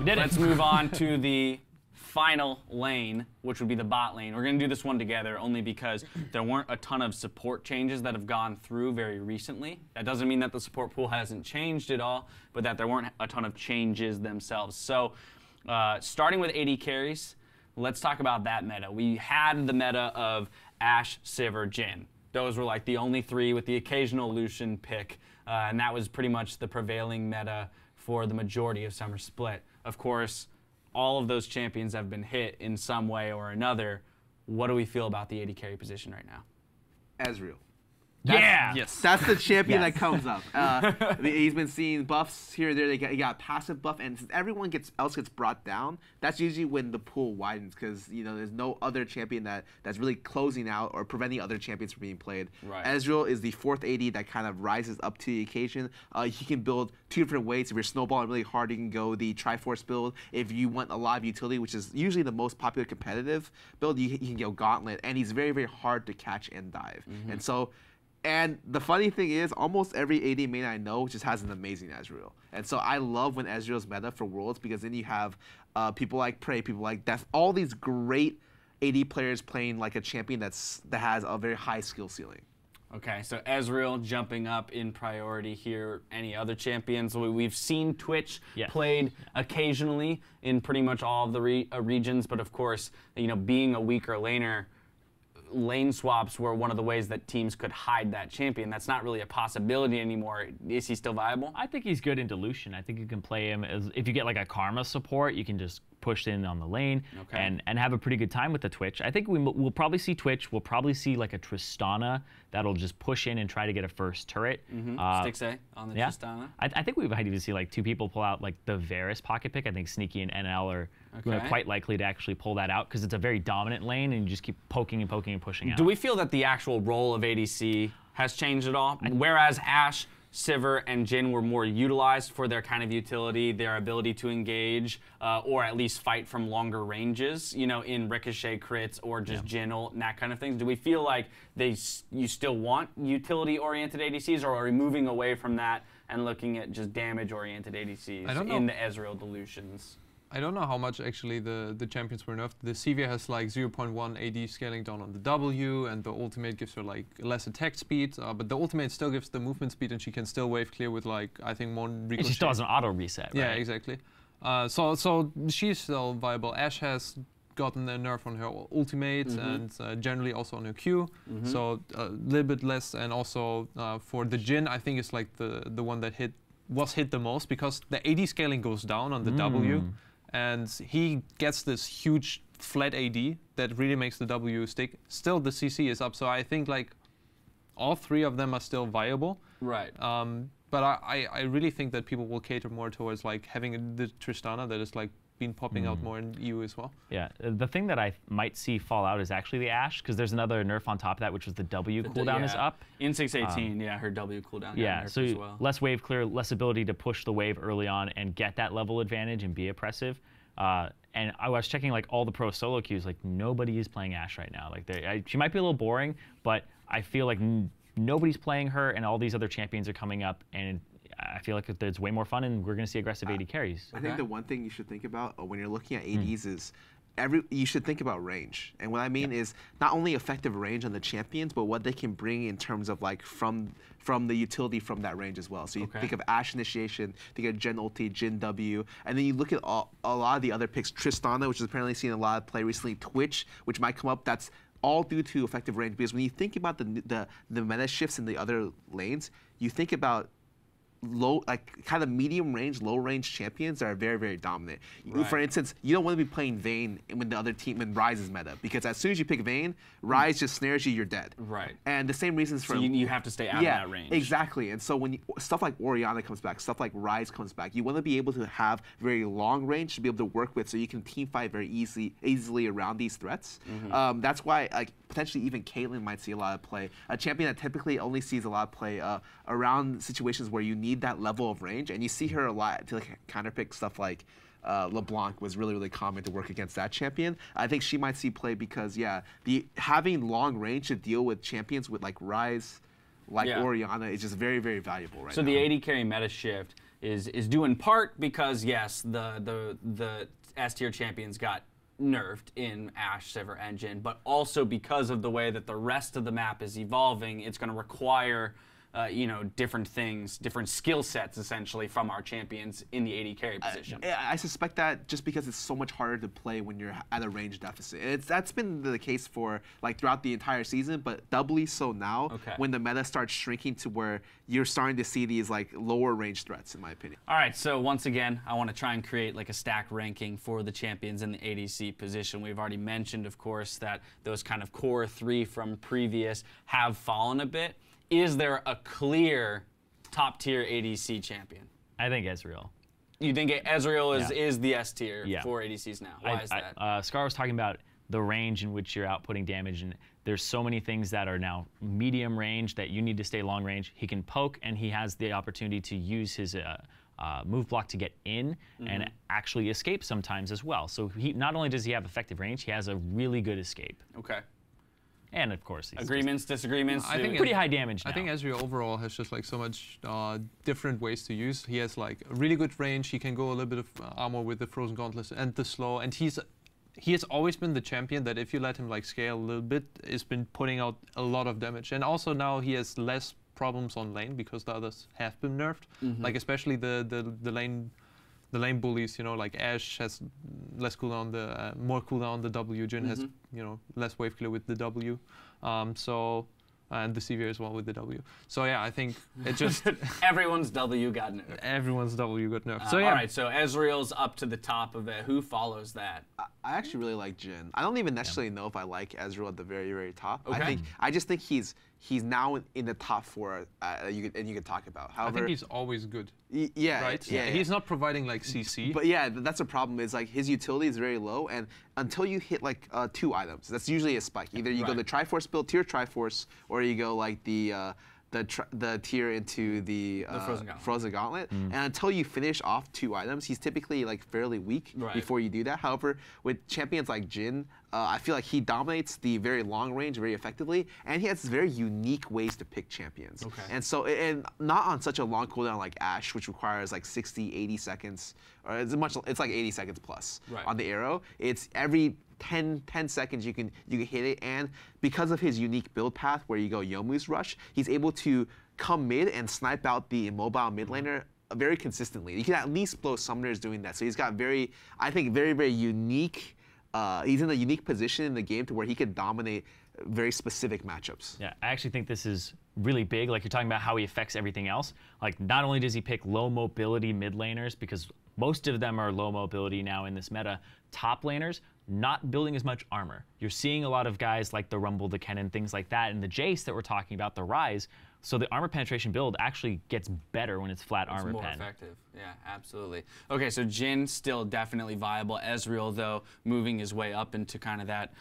Let's move on to the final lane, which would be the bot lane. We're going to do this one together only because there weren't a ton of support changes that have gone through very recently. That doesn't mean that the support pool hasn't changed at all, but that there weren't a ton of changes themselves. So starting with AD carries, let's talk about that meta. We had the meta of Ashe, Sivir, Jhin. Those were like the only three with the occasional Lucian pick, and that was pretty much the prevailing meta for the majority of Summer Split. Of course, all of those champions have been hit in some way or another. What do we feel about the AD carry position right now? Ezreal. Yes. That's the champion that comes up. He's been seeing buffs here and there. He got a passive buff, and since everyone else gets brought down, that's usually when the pool widens because there's no other champion that's really closing out or preventing other champions from being played. Right. Ezreal is the 4th AD that kind of rises up to the occasion. He can build 2 different ways. If you're snowballing really hard, you can go the Triforce build. If you want a lot of utility, which is usually the most popular competitive build, you can go Gauntlet, and he's very, very hard to catch and dive. And the funny thing is, almost every AD main I know just has an amazing Ezreal. And so I love when Ezreal's meta for Worlds because then you have people like Prey, people like Death, all these great AD players playing like a champion that has a very high skill ceiling. Okay, so Ezreal jumping up in priority here. Any other champions? We've seen Twitch played occasionally in pretty much all of the regions, but of course, being a weaker laner, lane swaps were one of the ways that teams could hide that champion. That's not really a possibility anymore. Is he still viable? I think he's good into Lucian. I think you can play him as, if you get like a Karma support, you can just push in on the lane and have a pretty good time with the Twitch. I think we'll probably see Twitch. We'll probably see like a Tristana that'll just push in and try to get a first turret. Stixxay on the Tristana. I think we might even see like 2 people pull out like the Varus pocket pick. I think Sneaky and NL are quite likely to actually pull that out because it's a very dominant lane and you just keep poking and poking and pushing out. Do we feel that the actual role of ADC has changed at all? Whereas Ashe, Sivir, and Jhin were more utilized for their kind of utility, their ability to engage, or at least fight from longer ranges, in ricochet crits or just Jhin ult and that kind of thing. Do we feel like you still want utility-oriented ADCs, or are we moving away from that and looking at just damage-oriented ADCs in the Ezreal Delusions? I don't know how much actually the champions were nerfed. The CV has like 0.1 AD scaling down on the W, and the ultimate gives her like less attack speed, but the ultimate still gives the movement speed, and she can still wave clear with like, I think, more ricochet. And she still has an auto reset, right? Yeah, exactly. So she's still viable. Ashe has gotten a nerf on her ultimate and generally also on her Q, so a little bit less. And also for the Jhin, I think it's like the one that was hit the most because the AD scaling goes down on the W. And he gets this huge flat AD that really makes the W stick. Still, the CC is up, so I think like all 3 of them are still viable. Right. But I really think that people will cater more towards like having the Tristana that is like been popping out more in EU as well. Yeah, the thing that I might see fall out is actually the Ashe, because there's another nerf on top of that, which was the W cooldown is up. In 618, her W cooldown got so nerfed as well. Less wave clear, less ability to push the wave early on and get that level advantage and be oppressive. And I was checking like all the pro solo queues, like nobody is playing Ashe right now. Like she might be a little boring, but I feel like nobody's playing her, and all these other champions are coming up, and I feel like it's way more fun, and we're going to see aggressive AD carries. I think the one thing you should think about when you're looking at ADs is you should think about range. And what I mean is not only effective range on the champions, but what they can bring in terms of like from the utility from that range as well. So you think of Ashe initiation, think of Jhin ulti, Jhin W, and then you look at a lot of the other picks. Tristana, which is apparently seen a lot of play recently, Twitch, which might come up. That's all due to effective range, because when you think about the meta shifts in the other lanes, you think about kind of medium range, low range champions that are very, very dominant. For instance, you don't want to be playing Vayne when the other team, when Ryze is meta, because as soon as you pick Vayne, Ryze just snares you, you're dead. Right. And the same reasons for... So you have to stay out of that range. Exactly. And so when stuff like Orianna comes back, stuff like Ryze comes back, you want to be able to have very long range to be able to work with, so you can team fight very easily around these threats. That's why potentially even Caitlyn might see a lot of play. A champion that typically only sees a lot of play around situations where you need that level of range, and you see her a lot to counterpick stuff like LeBlanc was really, really common to work against that champion. I think she might see play because, having long range to deal with champions with like Ryze, like Orianna, is just very, very valuable right now. So the AD carry meta shift is due in part because yes, the S tier champions got nerfed in Ashe, Sivir, and Jhin, but also because of the way that the rest of the map is evolving, it's going to require different things, different skill sets essentially from our champions in the AD carry position. I suspect that just because it's so much harder to play when you're at a range deficit. That's been the case for like throughout the entire season, but doubly so now when the meta starts shrinking to where you're starting to see these like lower range threats, in my opinion. All right, so once again, I want to try and create like a stack ranking for the champions in the ADC position. We've already mentioned, of course, that those kind of core 3 from previous have fallen a bit. Is there a clear top-tier ADC champion? I think Ezreal. You think Ezreal is the S tier for ADCs now? Why is that? Scarra was talking about the range in which you're outputting damage, and there's so many things that are now medium range that you need to stay long range. He can poke, and he has the opportunity to use his move block to get in and actually escape sometimes as well. So not only does he have effective range, he has a really good escape. Okay. And of course, agreements, disagreements. I think pretty high damage now. I think Ezreal overall has just like so much different ways to use. He has like a really good range. He can go a little bit of armor with the Frozen Gauntlets and the slow. And he has always been the champion that if you let him like scale a little bit, has been putting out a lot of damage. And also now he has less problems on lane because the others have been nerfed. Like especially the lane bullies, like Ashe has less cooldown, more cooldown on the W. Jhin has, less wave clear with the W. And the Sivir as well with the W. So yeah, I think it just everyone's W got nerfed. Everyone's W got nerfed. So yeah. All right, so Ezreal's up to the top of it. Who follows that? I actually really like Jhin. I don't even necessarily know if I like Ezreal at the very, very top. Okay. I just think he's now in the top 4. You could talk about. However, I think he's always good. Yeah. Right. Yeah. He's not providing like CC. But yeah, that's a problem. Is like his utility is very low, and until you hit like 2 items, that's usually a spike. Either you go the Triforce build, tier Triforce, or you go like the tier into the Frozen Gauntlet. And until you finish off 2 items, he's typically like fairly weak before you do that. However, with champions like Jhin, I feel like he dominates the very long range very effectively, and he has very unique ways to pick champions. And so, and not on such a long cooldown like Ashe, which requires like 60, 80 seconds, or it's like 80 seconds plus on the arrow. It's every 10 seconds you can hit it, and because of his unique build path where you go Yomu's Rush, he's able to come mid and snipe out the immobile mid laner very consistently. You can at least blow summoners doing that. So he's got very unique. He's in a unique position in the game to where he can dominate very specific matchups. Yeah, I actually think this is really big. Like you're talking about how he affects everything else. Like not only does he pick low mobility mid laners, because most of them are low mobility now in this meta, top laners not building as much armor. You're seeing a lot of guys like the Rumble, the Kennen, things like that, and the Jace that we're talking about, the Rise. So the armor penetration build actually gets better when it's flat armor more pen. Effective. Yeah, absolutely. Okay, so Jhin still definitely viable. Ezreal, though, moving his way up into kind of that,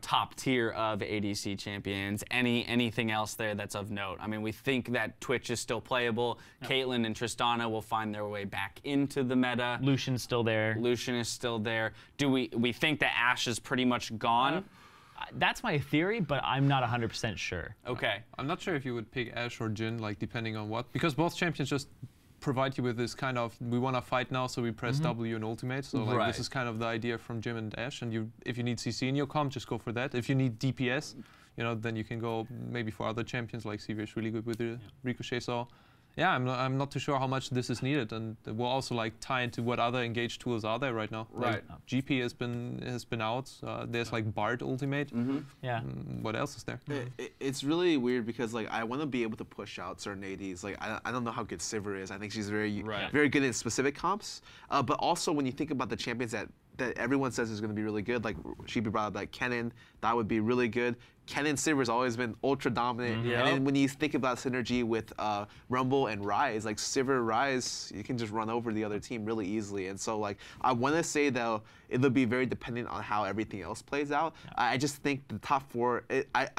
top tier of ADC champions. Anything else there that's of note? I mean, we think that Twitch is still playable. Yep. Caitlyn and Tristana will find their way back into the meta. Lucian's still there. Lucian is still there. Do we think that Ashe is pretty much gone? That's my theory, but I'm not 100% sure. Okay. I'm not sure if you would pick Ashe or Jhin, like depending on what, because both champions just provide you with this kind of, we want to fight now, so we press W and ultimate. So like this is kind of the idea from Jhin and Ashe. And if you need CC in your comp, just go for that. If you need DPS, then you can go maybe for other champions, like Sivir is really good with the Ricochet. So yeah, I'm not too sure how much this is needed, and we'll also like tie into what other engaged tools are there right now. Right. Like, GP has been out. There's like Bard ultimate. Yeah. What else is there? It's really weird because like I want to be able to push out certain ADs. Like I don't know how good Sivir is. I think she's very good in specific comps. But also when you think about the champions that everyone says is going to be really good, like Sheepy brought up, like Kennen, that would be really good. Kennen Sivir's always been ultra dominant, and then when you think about synergy with Rumble and Rise, like Sivir Rise, you can just run over the other team really easily. And so like I want to say though, it'll be very dependent on how everything else plays out. I just think the top 4,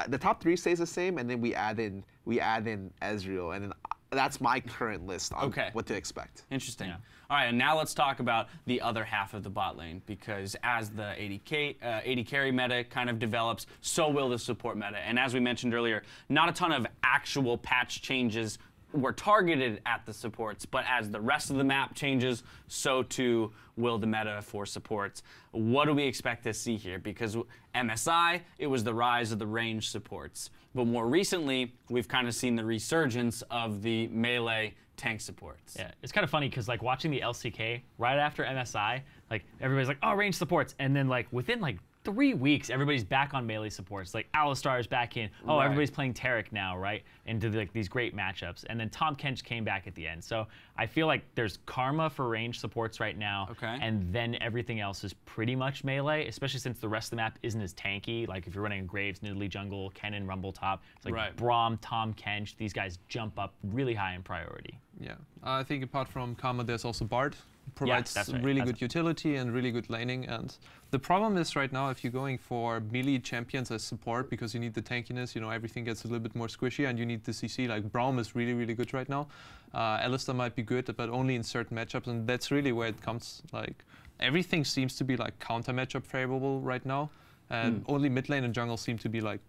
the top 3 stays the same, and then we add in Ezreal, and then that's my current list on what to expect. Interesting. Yeah. All right, and now let's talk about the other half of the bot lane, because as the AD carry meta kind of develops, so will the support meta. And as we mentioned earlier, not a ton of actual patch changes were targeted at the supports, but as the rest of the map changes, so too will the meta for supports. What do we expect to see here? Because MSI, it was the rise of the range supports. But more recently, we've kind of seen the resurgence of the melee tank supports. Yeah, it's kind of funny because like watching the LCK right after MSI, like everybody's like, oh, range supports, and then like within like 3 weeks, everybody's back on melee supports. Like Alistar's back in. Oh, Right. everybody's playing Taric now, right? Into like these great matchups. And then Tahm Kench came back at the end. So I feel like there's karma for range supports right now. Okay. And then everything else is pretty much melee, especially since the rest of the map isn't as tanky. Like if you're running Graves, Nidalee jungle, Kennen, Rumble top, it's like Right. Braum, Tahm Kench, these guys jump up really high in priority. Yeah, I think apart from Karma, there's also Bard. Provides that's right. really That's good utility and really good laning. And the problem is right now, if you're going for melee champions as support, because you need the tankiness, you know, everything gets a little bit more squishy, and you need the CC. Like Braum is really, really good right now. Alistar might be good, but only in certain matchups, and that's really where it comes. Like everything seems to be like counter matchup favorable right now, and only mid lane and jungle seem to be like,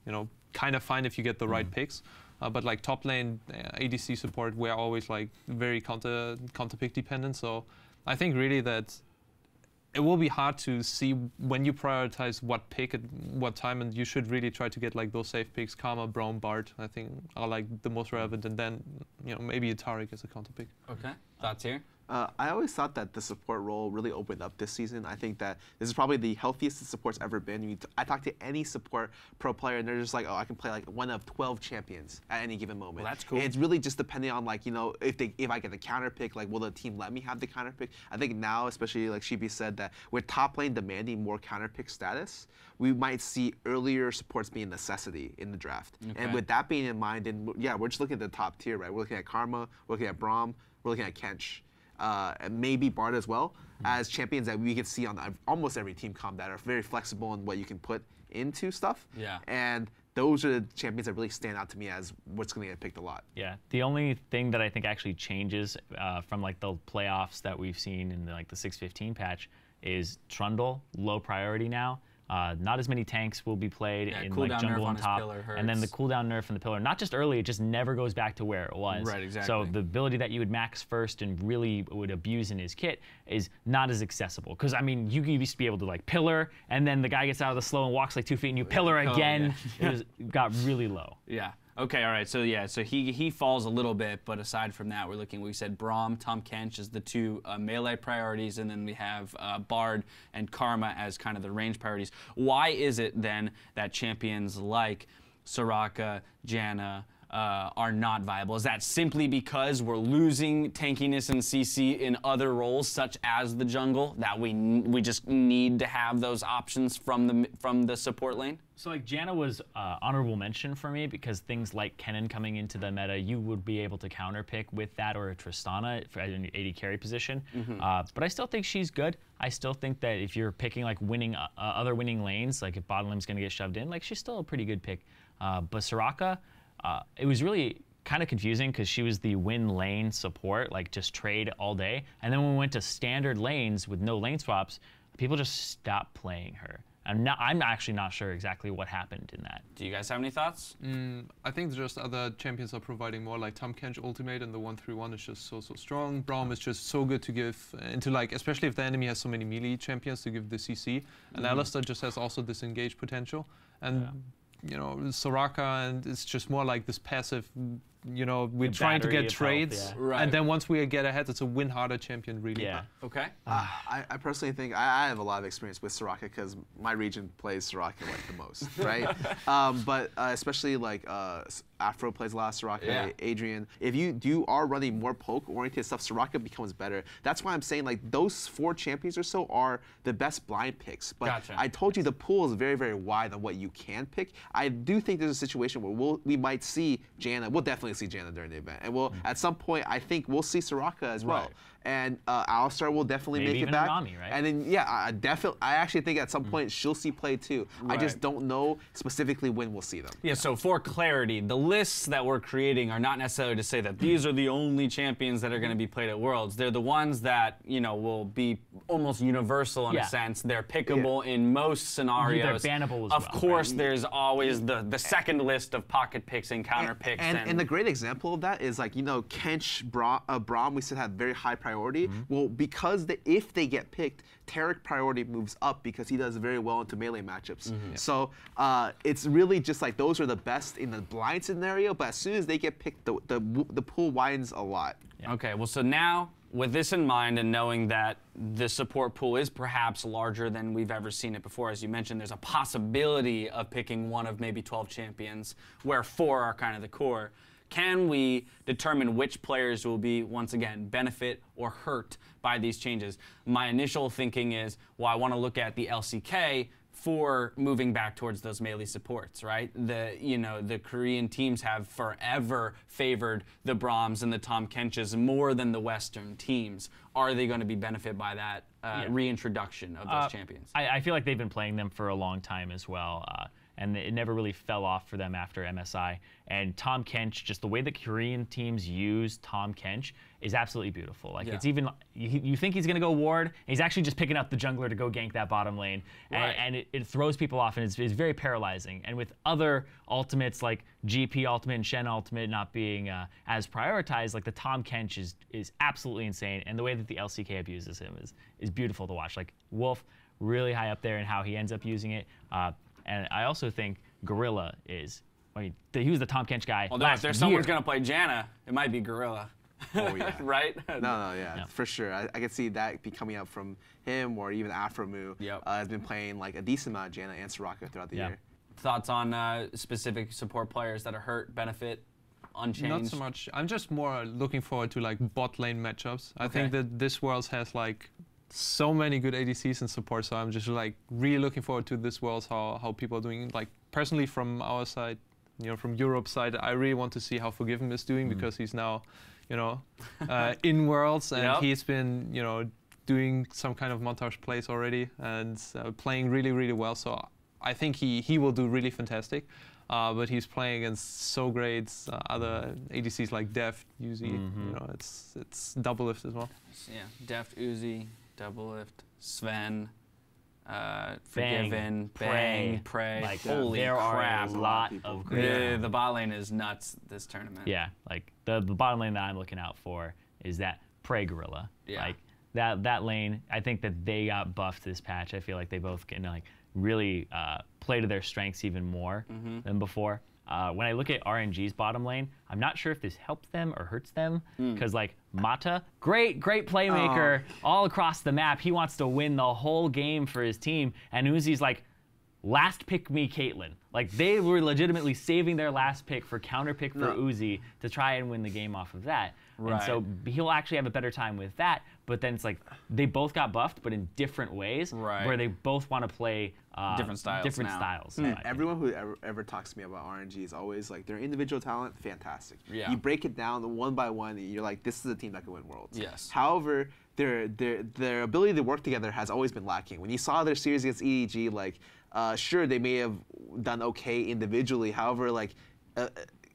you know, kind of fine if you get the right picks. But like top lane ADC support, we're always like very counter pick dependent. So I think really that it will be hard to see when you prioritize what pick at what time, and you should really try to get like those safe picks. Karma, Braum, Bard, I think are like the most relevant, and then you know maybe a Taric as a counter pick. Okay, thoughts here? I always thought that the support role really opened up this season. I think that this is probably the healthiest the support's ever been. I talk to any support pro player, and they're just like, oh, I can play like one of 12 champions at any given moment. Well, that's cool. And it's really just depending on like, you know, if I get the counter pick, like will the team let me have the counter pick? I think now, especially like Sheepy said, that with top lane demanding more counter pick status, we might see earlier supports being a necessity in the draft. Okay. And with that being in mind, then yeah, we're just looking at the top tier, right? We're looking at Karma, we're looking at Braum, we're looking at Kench. And maybe Bard as well, as champions that we can see on almost every team comp that are very flexible in what you can put into stuff. Yeah. And those are the champions that really stand out to me as what's going to get picked a lot. Yeah, the only thing that I think actually changes from like the playoffs that we've seen in like the 6.15 patch is Trundle, low priority now. Not as many tanks will be played in like jungle and top, and then the cooldown nerf in the pillar. Not just early, it just never goes back to where it was. Right, exactly. So the ability that you would max first and really would abuse in his kit is not as accessible. Because I mean, you used to be able to like pillar, and then the guy gets out of the slow and walks like 2 feet, and you pillar again. It got really low. Yeah. Okay, all right. So yeah, so he falls a little bit, but aside from that, we said Braum, Tahm Kench as the two melee priorities, and then we have Bard and Karma as kind of the range priorities. Why is it then that champions like Soraka, Janna, are not viable? Is that simply because we're losing tankiness and CC in other roles, such as the jungle, that we just need to have those options from the support lane? So like Janna was honorable mention for me because things like Kennen coming into the meta, you would be able to counter pick with that, or a Tristana for an AD carry position. But I still think she's good. I still think that if you're picking like winning other winning lanes, like if bottom lane's gonna get shoved in, like she's still a pretty good pick. But Soraka, it was really kind of confusing because she was the win lane support, like just trade all day. And then when we went to standard lanes with no lane swaps, people just stopped playing her. I'm actually not sure exactly what happened in that. Do you guys have any thoughts? I think just other champions are providing more, like Tahm Kench ultimate and the 1-3-1 is just so strong. Braum is just so good to give into like, especially if the enemy has so many melee champions to give the CC. And Alistar just has also this engage potential. And you know, Soraka, and it's just more like this passive, you know, we're trying to get trades, health, Right. and then once we get ahead, it's a win harder champion, really. Yeah. Okay. I personally think I have a lot of experience with Soraka because my region plays Soraka like the most, right? But especially like Afro plays a lot of Soraka, Adrian. If you are running more poke-oriented stuff, Soraka becomes better. That's why I'm saying like those 4 champions or so are the best blind picks. But I told you the pool is very, very wide on what you can pick. I do think there's a situation where we might see Janna. We'll definitely see Janna during the event, and we'll at some point I think we'll see Soraka as well. And Alistar will definitely Maybe make even it back. Nami, right? And then I actually think at some point she'll see play too. I just don't know specifically when we'll see them. Yeah, so for clarity, the lists that we're creating are not necessarily to say that these are the only champions that are going to be played at Worlds. They're the ones that, you know, will be almost universal in a sense. They're pickable in most scenarios. They're bannable as of well. course, there's always the second list of pocket picks and counter picks. And the great example of that is like, you know, Kench, Braum, we said had very high priority. Well, because if they get picked, Tarek priority moves up because he does very well into melee matchups. So it's really just like those are the best in the blind scenario, but as soon as they get picked, the pool widens a lot. Okay, well, so now with this in mind and knowing that the support pool is perhaps larger than we've ever seen it before, as you mentioned, there's a possibility of picking one of maybe 12 champions where 4 are kind of the core. Can we determine which players will be, once again, benefit or hurt by these changes? My initial thinking is, well, I want to look at the LCK for moving back towards those melee supports, right? The Korean teams have forever favored the Brahms and the Tahm Kenches more than the Western teams. Are they going to be benefit by that reintroduction of those champions? I feel like they've been playing them for a long time as well. And it never really fell off for them after MSI. And Tahm Kench, just the way that Korean teams use Tahm Kench is absolutely beautiful. Like it's even, you think he's gonna go ward, and he's actually just picking up the jungler to go gank that bottom lane. Right. And it throws people off, and it's very paralyzing. And with other ultimates like GP ultimate and Shen ultimate not being as prioritized, like the Tahm Kench is absolutely insane. And the way that the LCK abuses him is beautiful to watch. Like Wolf, really high up there in how he ends up using it. And I also think Gorilla is, I mean, he was the Tahm Kench guy. Well, if there's someone's going to play Janna, it might be Gorilla. Oh, yeah. Right? No, for sure. I could see that be coming up from him or even Afromu. Has been playing like a decent amount of Janna and Soraka throughout the year. Thoughts on specific support players that are hurt, benefit, unchanged? Not so much. I'm just more looking forward to like bot lane matchups. I think that this Worlds has like so many good ADCs and support, so I'm just like really looking forward to this Worlds, how people are doing. Like personally from our side, you know, from Europe's side, I really want to see how Forgiven is doing because he's now, you know, in Worlds and he's been, you know, doing some kind of montage plays already and playing really, really well. So I think he will do really fantastic. But he's playing against so great other ADCs like Deft, Uzi. You know, it's double lift as well. Yeah, Deft, Uzi, Double Lift, Sven, Forgiven, Bang, Prey. Like, holy there crap. are a lot of great. The bot lane is nuts this tournament. Yeah, like the bottom lane that I'm looking out for is that Prey Gorilla. Yeah. Like that lane, I think that they got buffed this patch. I feel like they both can like really play to their strengths even more than before. When I look at RNG's bottom lane, I'm not sure if this helps them or hurts them because like Mata, great playmaker all across the map. He wants to win the whole game for his team, and Uzi's like, last pick me Caitlyn. Like they were legitimately saving their last pick for counter pick for Uzi to try and win the game off of that. Right. And so he'll actually have a better time with that. But then it's like they both got buffed, but in different ways, where they both want to play different styles. Everyone who ever talks to me about RNG is always like their individual talent, fantastic. Yeah. You break it down one by one, and you're like, this is a team that can win Worlds. Yes. However, their ability to work together has always been lacking. When you saw their series against EDG, like sure they may have done okay individually. However, like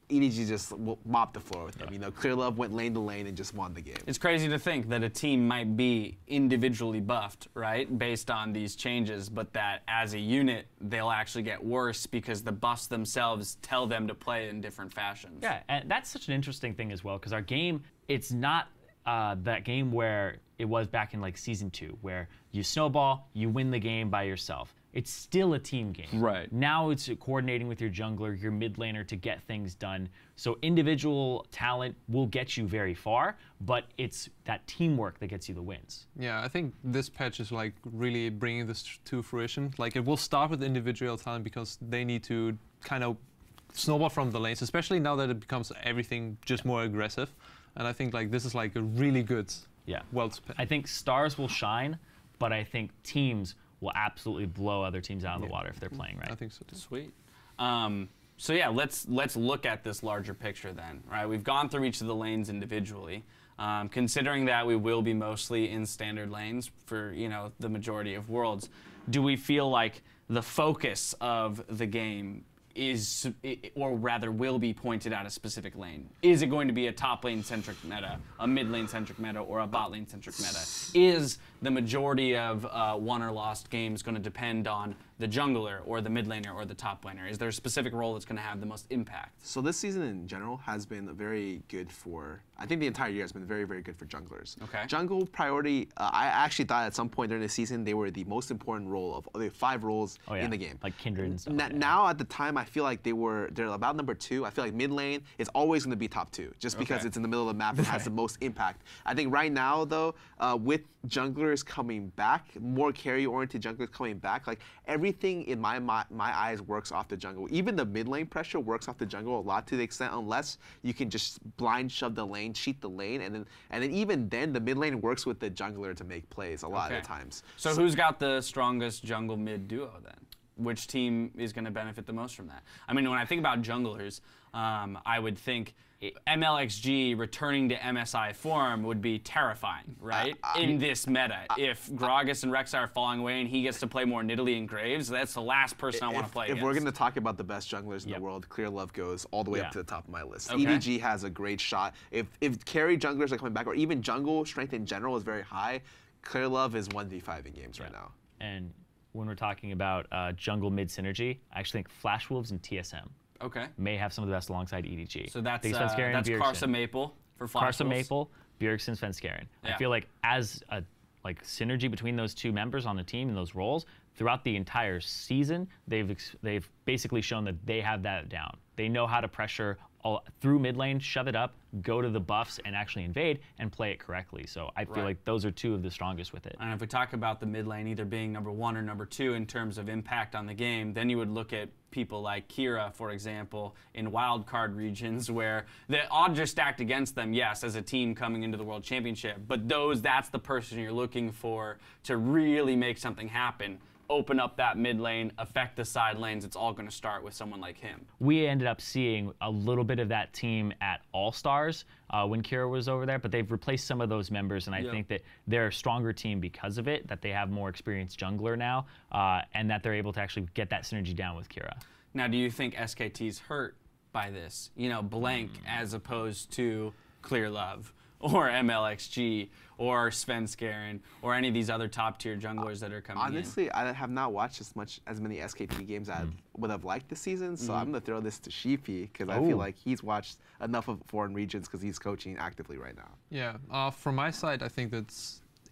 EDG just mopped the floor with them. You know, Clear Love went lane to lane and just won the game. It's crazy to think that a team might be individually buffed, right, based on these changes, but that as a unit, they'll actually get worse because the buffs themselves tell them to play in different fashions. Yeah, and that's such an interesting thing as well because our game, it's not that game where it was back in like Season 2, where you snowball, you win the game by yourself. It's still a team game. Right. Now it's coordinating with your jungler, your mid laner to get things done. So individual talent will get you very far, but it's that teamwork that gets you the wins. Yeah, I think this patch is like really bringing this to fruition. Like it will start with individual talent because they need to kind of snowball from the lanes, especially now that it becomes everything just more aggressive. And I think like this is like a really good Worlds patch. I think stars will shine, but I think teams will absolutely blow other teams out of the water if they're playing right. I think so too. Sweet. So yeah, let's look at this larger picture then, right? We've gone through each of the lanes individually. Considering that we will be mostly in standard lanes for, you know, the majority of Worlds, do we feel like the focus of the game or rather will be pointed at a specific lane? Is it going to be a top lane centric meta, a mid lane centric meta, or a bot lane centric meta? Is the majority of won or lost games going to depend on the jungler or the mid laner or the top laner? Is there a specific role that's going to have the most impact? So this season in general has been very good for, I think the entire year has been very, very good for junglers. Okay. Jungle priority, I actually thought at some point during the season they were the most important role of the 5 roles in the game. Like Kindred and stuff. Now at the time, I feel like they're about number 2. I feel like mid lane is always going to be top 2, just because it's in the middle of the map and has the most impact. I think right now though, with junglers coming back, more carry-oriented junglers coming back, like everything in my eyes works off the jungle. Even the mid lane pressure works off the jungle a lot to the extent, unless you can just blind shove the lane, cheat the lane, and then even then the mid lane works with the jungler to make plays a lot of the times. So who's got the strongest jungle mid duo then? Which team is going to benefit the most from that? I mean, when I think about junglers, I would think MLXG returning to MSI form would be terrifying, right? In this meta. If Gragas and Rek'Sai are falling away and he gets to play more Nidalee and Graves, that's the last person I want to play against. If we're going to talk about the best junglers in the world, Clear Love goes all the way up to the top of my list. Okay. EDG has a great shot. If carry junglers are coming back, or even jungle strength in general is very high, Clear Love is 1v5 in games right now. And when we're talking about jungle mid synergy, I actually think Flash Wolves and TSM may have some of the best alongside EDG. So that's Bjergsen. Karsa Maple for Flash Karsa Wolves. Maple, Bjergsen, Svenskeren. I feel like as a synergy between those two members on the team in those roles, throughout the entire season, they've basically shown that they have that down. They know how to pressure through mid lane, shove it up, go to the buffs, and actually invade and play it correctly. So I feel like those are 2 of the strongest with it. And if we talk about the mid lane either being number 1 or number 2 in terms of impact on the game, then you would look at people like Kira, for example, in wildcard regions where the odds are stacked against them, yes, as a team coming into the World Championship, but that's the person you're looking for to really make something happen. Open up that mid lane, affect the side lanes. It's all going to start with someone like him. We ended up seeing a little bit of that team at All-Stars when Kira was over there, but they've replaced some of those members, and I think that they're a stronger team because of it, that they have more experienced jungler now, and that they're able to actually get that synergy down with Kira. Now, do you think SKT's hurt by this? You know, Blank as opposed to Clear Love, or MLXG, or Svenskeren, or any of these other top-tier junglers that are coming Honestly, I have not watched as many SKT games as I would have liked this season, so I'm going to throw this to Sheepy, because I feel like he's watched enough of foreign regions because he's coaching actively right now. Yeah, from my side, I think that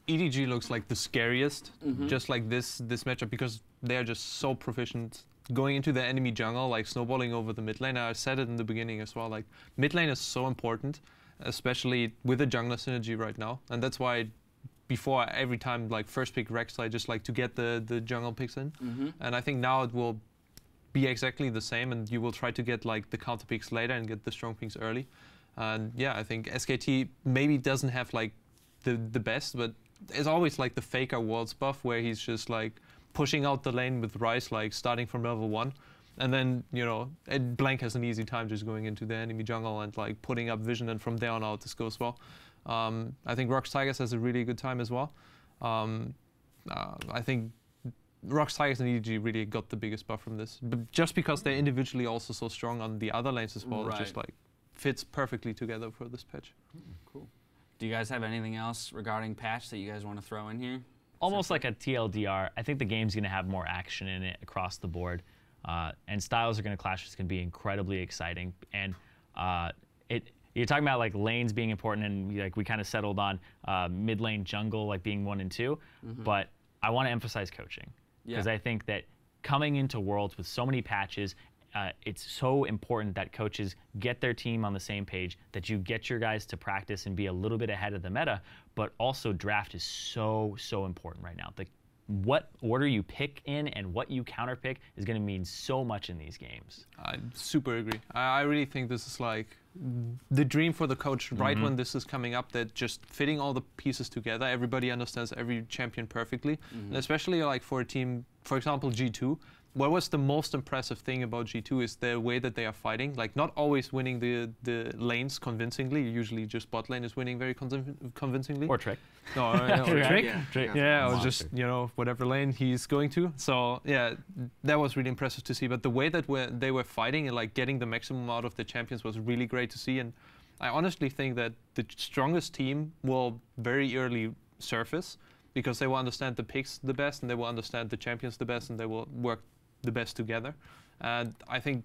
EDG looks like the scariest, just like this matchup, because they're just so proficient going into the enemy jungle, like snowballing over the mid lane. I said it in the beginning as well, like mid lane is so important, especially with the jungler synergy right now, and that's why before every time like first pick Rek'Sai, I just like to get the jungle picks in, and I think now it will be exactly the same, and you will try to get like the counter picks later and get the strong picks early. And yeah, I think SKT maybe doesn't have like the best, but it's always like the Faker Worlds buff where he's just like pushing out the lane with Ryze, like starting from level 1. And then, you know, Blank has an easy time just going into the enemy jungle and like putting up vision, and from there on out this goes well. I think Rox Tigers has a really good time as well. I think Rox Tigers and EDG really got the biggest buff from this, but just because they're individually also so strong on the other lanes as well, it just like fits perfectly together for this patch. Cool. Do you guys have anything else regarding patch that you guys want to throw in here? Almost like a TLDR, I think the game's going to have more action in it across the board. And styles are going to clash. It's going to be incredibly exciting. And you're talking about like lanes being important, and like we kind of settled on mid lane jungle like being 1 and 2. But I want to emphasize coaching, because I think that coming into Worlds with so many patches, it's so important that coaches get their team on the same page, that you get your guys to practice and be a little bit ahead of the meta. But also draft is so important right now. What order you pick in and what you counter pick is going to mean so much in these games. I super agree. I really think this is like the dream for the coach right when this is coming up, that just fitting all the pieces together, everybody understands every champion perfectly. And especially like for a team, for example, G2, what was the most impressive thing about G2 is the way that they are fighting. Like, not always winning the lanes convincingly. Usually just bot lane is winning very convincingly. Or Trick. No, or Trick. Yeah, Or just, you know, whatever lane he's going to. So, yeah, that was really impressive to see. But the way that they were fighting and, like, getting the maximum out of the champions was really great to see. And I honestly think that the strongest team will very early surface, because they will understand the picks the best, and they will understand the champions the best, and they will work the best together. And I think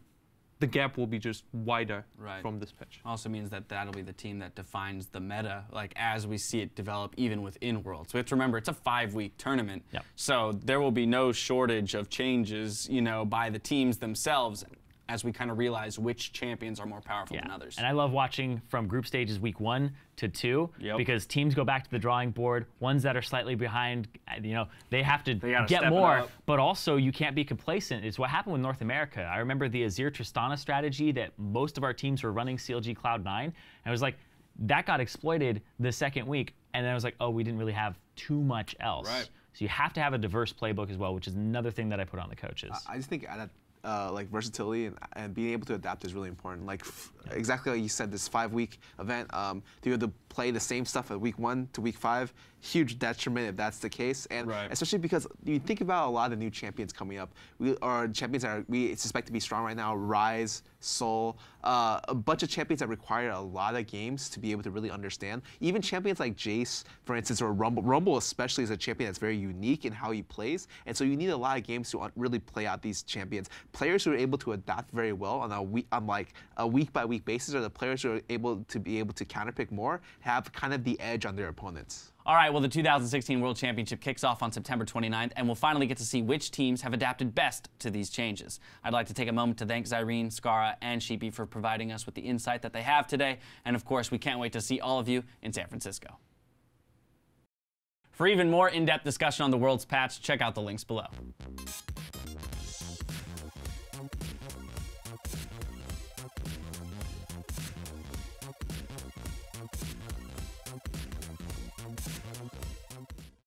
the gap will be just wider from this patch. Also means that that'll be the team that defines the meta, like as we see it develop even within Worlds. We have to remember it's a 5-week tournament, so there will be no shortage of changes, you know, by the teams themselves, as we kind of realize which champions are more powerful than others. And I love watching from group stages week 1 to 2, because teams go back to the drawing board. Ones that are slightly behind, you know, they have to get more, but also you can't be complacent. It's what happened with North America. I remember the Azir Tristana strategy that most of our teams were running CLG Cloud9, and it was like, that got exploited the second week, and then I was like, oh, we didn't really have too much else. So you have to have a diverse playbook as well, which is another thing that I put on the coaches. I just think like versatility and being able to adapt is really important. Like exactly like you said, this 5-week event, to be able to play the same stuff at week 1 to week 5, huge detriment if that's the case. And especially because you think about a lot of the new champions coming up. Champions that we suspect to be strong right now: Ryze, Soul, a bunch of champions that require a lot of games to be able to really understand. Even champions like Jace, for instance, or Rumble. Rumble especially is a champion that's very unique in how he plays, and so you need a lot of games to really play out these champions. Players who are able to adapt very well on a week-by-week basis are the players who are able to counterpick more, have kind of the edge on their opponents. All right, well, the 2016 World Championship kicks off on September 29th, and we'll finally get to see which teams have adapted best to these changes. I'd like to take a moment to thank Zirene, Scarra, and Sheepy for providing us with the insight that they have today, and of course, we can't wait to see all of you in San Francisco. For even more in-depth discussion on the World's patch, check out the links below.